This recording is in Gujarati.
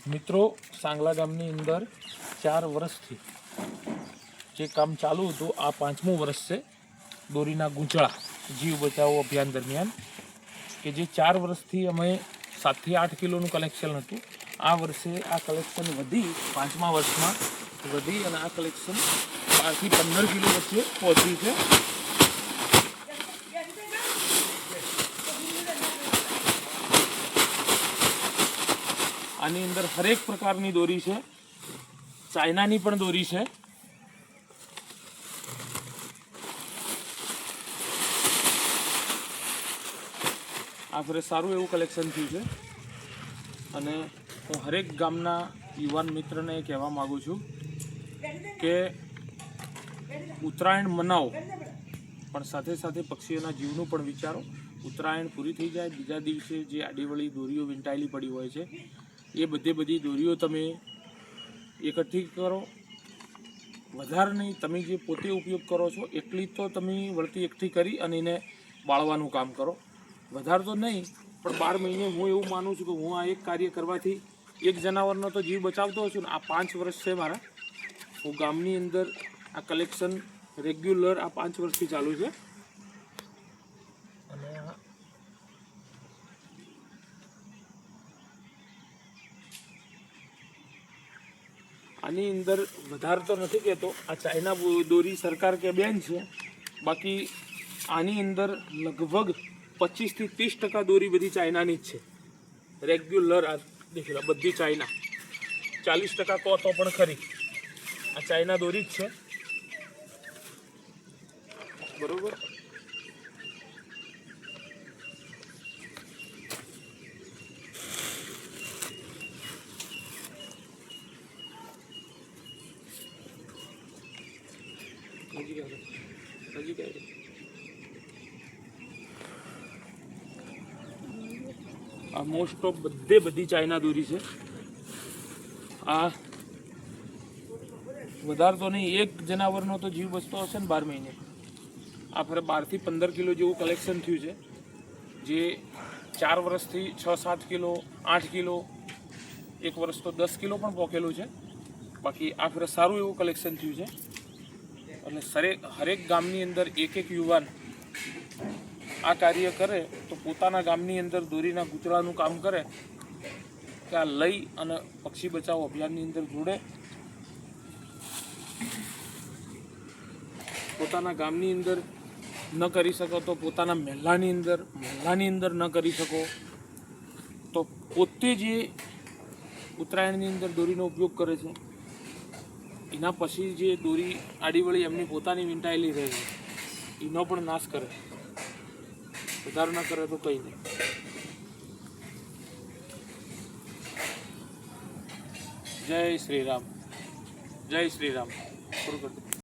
મિત્રો, સાંગલા ગામની અંદર 4 વર્ષથી જે કામ ચાલુ હતું, આ 5મું વર્ષ છે દોરીના ગૂંચળા જીવ બચાવો અભિયાન દરમિયાન, કે જે 4 વર્ષથી અમે 7 થી 8 કિલોનું કલેક્શન હતું. આ વર્ષે આ કલેક્શન વધી, 5મા વર્ષમાં વધી અને આ કલેક્શન 12 થી 15 કિલો વચ્ચે પહોંચ્યું છે. આની અંદર હરેક પ્રકારની દોરી છે, ચાઇનાની પણ દોરી છે. આ ફરે સારું એવું કલેક્શન થયું છે અને હું હરેક ગામના યુવાન મિત્રને કહેવા માગું છું કે ઉત્તરાયણ મનાવો, પણ સાથે સાથે પક્ષીઓના જીવનું પણ વિચારો. ઉત્તરાયણ પૂરી થઈ જાય, બીજા દિવસે જે આડીવળી દોરીઓ વીંટાયેલી પડી હોય છે એ બધી દોરીઓ તમે એકઠી કરો. વધારે નહીં, તમે જે પોતે ઉપયોગ કરો છો એટલી તો તમે વળતી એકઠી કરી અને એને બાળવાનું કામ કરો. વધારે તો નહીં, પણ 12 મહિને હું એવું માનું છું કે હું આ એક કાર્ય કરવાથી એક જનાવરનો તો જીવ બચાવતો છું ને. આ 5 વર્ષ છે મારા, હું ગામની અંદર આ કલેક્શન રેગ્યુલર આ 5 વર્ષથી ચાલુ છે. અને આની અંદર વધારે તો નથી કહેતો, આ ચાઇના દોરી સરકાર કે બેન છે, બાકી આની અંદર લગભગ 25 થી 30% દોરી બધી ચાઇનાની જ છે. રેગ્યુલર આ દેખી લો, બધી ચાઇના. 40% કહો તો પણ ખરી, આ ચાઇના દોરી જ છે. બરોબર. આ મોસ્ટ ઓફ બધી ચાઇના દોરી છે. આ વધારે તો નહીં, એક જનાવરનો તો જીવ બચતો હશે ને 12 મહિને. આ ફરે 12 થી 15 કિલો જેવું કલેક્શન થયું છે, જે 4 વર્ષથી 6-7 કિલો, 8 કિલો, એક વર્ષ તો 10 કિલો પણ પોકેલું છે. બાકી આ ફરે સારું એવું કલેક્શન થયું છે. એટલે હરેક ગામની અંદર એક યુવાન આ કાર્ય કરે તો પોતાના ગામની અંદર દોરીના ગૂંચળાનું કામ કરે, કે આ લઈ અને પક્ષી બચાવો અભિયાનની અંદર જોડે. પોતાના ગામની અંદર ન કરી શકો તો પોતાના મહેલાની અંદર ન કરી શકો તો પોતે જે ઉત્તરાયણની અંદર દોરીનો ઉપયોગ કરે છે, એના પછી જે દોરી આડીવળી એમની પોતાની વીંટાયેલી રહે છે, એનો પણ નાશ કરે. વધારે ના કરે તો કંઈ નહીં. જય શ્રી રામ, જય શ્રી રામ. પૂરું કરી દો.